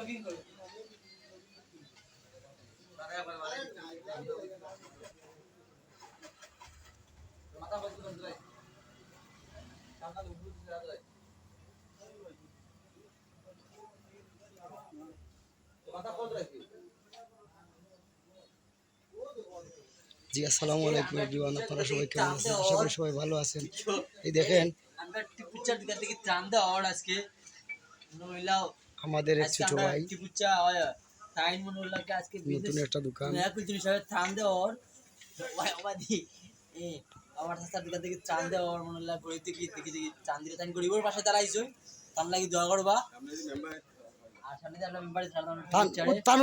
জি আসসালামু আলাইকুম এভরিওয়ান, আপনারা সবাই কেমন আছেন? আশা করি সবাই ভালো আছেন। এই দেখেন আমাদের এক ছোট ভাই নতুন একটা দোকান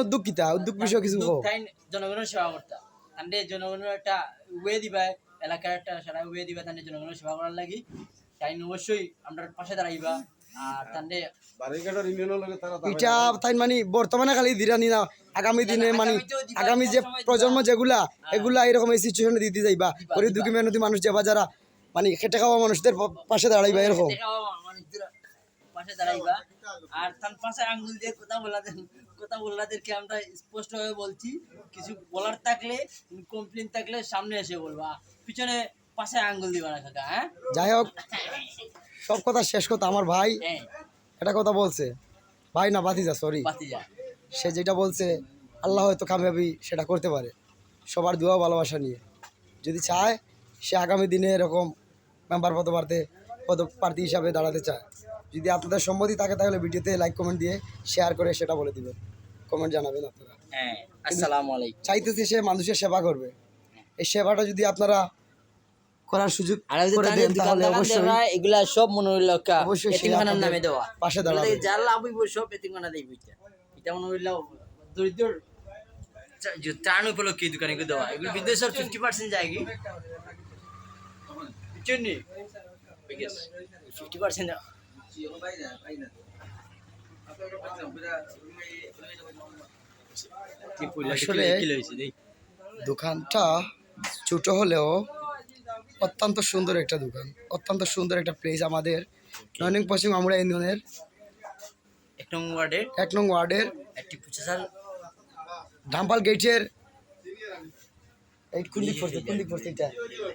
উদ্যোগ কিতা উদ্যোগ বিষয় কিছু জনগণের সেবা করতা তান্ডে জনগণের একটা ওয়ে দিবা এলাকার একটা সারা ওয়ে দিবা তান্ডে জনগণের সেবা করার লাগি তাই অবশ্যই আমরা পাশে দাঁড়াইবা আর তান্ডে এটা তাই মানে বর্তমানে খালি দিরানি না, আগামী দিনে মানে আগামী যে প্রজন্ম যেগুলা এগুলা এরকম এই সিচুয়েশনে দিতে যাইবা গরিব দুঃখী মেহনতি মানুষ যাবা যারা মানে খেটে খাওয়া মানুষদের পাশে দাঁড়াইবা এরকম পাশে দাঁড়াইবা। আর তার পাশে আঙ্গুল দিয়ে কথা বললাদেরকে আমরা স্পষ্টভাবে বলছি, কিছু বলার থাকলে কমপ্লেন থাকলে সামনে এসে বলবা, পিছনে পাশে আঙ্গুল দিবা না কাকা। হ্যাঁ, যাই হোক সব কথা শেষ কথা আমার ভাই একটা কথা বলছে, ভাই না বাতিজা, সরি বাতিজা, সে যেটা বলছে আল্লাহ হয়তো কামিয়াবি সেটা করতে পারে সবার দোয়া ভালোবাসা নিয়ে। যদি চায় সে আগামী দিনে এরকম মেম্বার পদপ্রার্থী হিসাবে দাঁড়াতে চায়, যদি আপনাদের সম্মতি থাকে তাহলে ভিডিওতে লাইক কমেন্ট দিয়ে শেয়ার করে সেটা বলে দিবেন, কমেন্ট জানাবেন আপনারা। আসসালামু আলাইকুম। চাইতেছি সে মানুষের সেবা করবে, এই সেবাটা যদি আপনারা করার সুযোগ করে দেন তাহলে অবশ্যই এগুলা সব মনে হইল অবশ্যই এতিমখানার নামে দেওয়া পাশে দাঁড়াবে, যার লাভ হইব সব এতিমখানা দেই বুঝতে। এটা মনে হইল দরিদ্র ত্রাণ উপলক্ষে এই দোকানে দেওয়া, এগুলো বিদেশের 50% যায় কি বুঝছেন 50% আসলে দোকানটা ছোট হলেও অত্যন্ত সুন্দর একটা দোকান, অত্যন্ত সুন্দর একটা প্লেস। আমাদের নয়নিং পশ্চিম আমুড়া ইউনিয়নের 1 নং ওয়ার্ডের ধামপাল গেটের কোন দিক পড়ছে এটা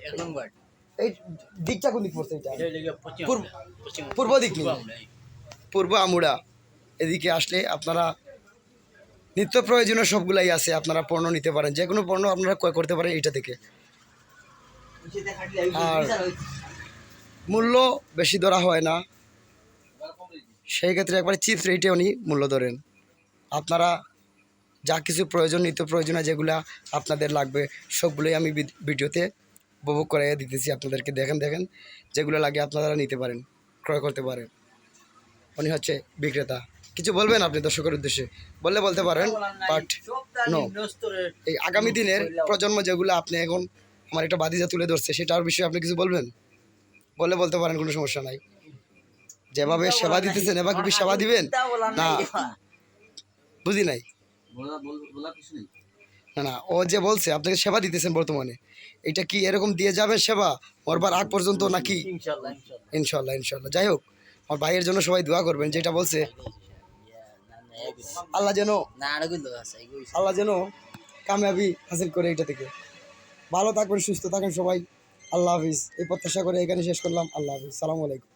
1 নং ওয়ার্ড, এই দিকটা কোন দিক পড়ছে? এটা পূর্ব দিক, পূর্ব আমুড়া। এদিকে আসলে আপনারা নিত্য প্রয়োজনীয় সবগুলাই আছে, আপনারা পণ্য নিতে পারেন, যে কোনো পণ্য আপনারা ক্রয় করতে পারেন এটা থেকে। আর মূল্য বেশি ধরা হয় না, সেই ক্ষেত্রে একবারে চিপস রেটে উনি মূল্য ধরেন। আপনারা যা কিছু প্রয়োজন নিত্য প্রয়োজনীয় যেগুলা আপনাদের লাগবে সবগুলোই আমি ভিডিওতে উপভোগ করে দিতেছি আপনাদেরকে। দেখেন যেগুলো লাগে আপনারা নিতে পারেন, ক্রয় করতে পারেন। উনি হচ্ছে বিক্রেতা। কিছু বলবেন আপনি দর্শকের উদ্দেশ্যে? বললে বলতে পারেন, বাট নো, এই আগামী দিনের প্রজন্ম যেগুলো আপনি এখন আমার একটা বাতিজা তুলে ধরছে সেটার বিষয়ে আপনি কিছু বলবেন? বললে বলতে পারেন, কোনো সমস্যা নাই। যেভাবে সেবা দিতেছেন এবার কি সেবা দিবেন না? বুঝি নাই না, ও যে বলছে আপনাকে সেবা দিতেছেন বর্তমানে, এটা কি এরকম দিয়ে যাবেন সেবা মরবার আগ পর্যন্ত নাকি? ইনশাল্লাহ। যাই হোক, আমার ভাইয়ের জন্য সবাই দোয়া করবেন। যেটা বলছে আল্লাহ যেন কামিয়াবি হাসিল করে এটা থেকে। ভালো থাকবেন, সুস্থ থাকবেন সবাই। আল্লাহ হাফিজ। এই প্রত্যাশা করে এখানে শেষ করলাম। আল্লাহ হাফিজ, সালামু আলাইকুম।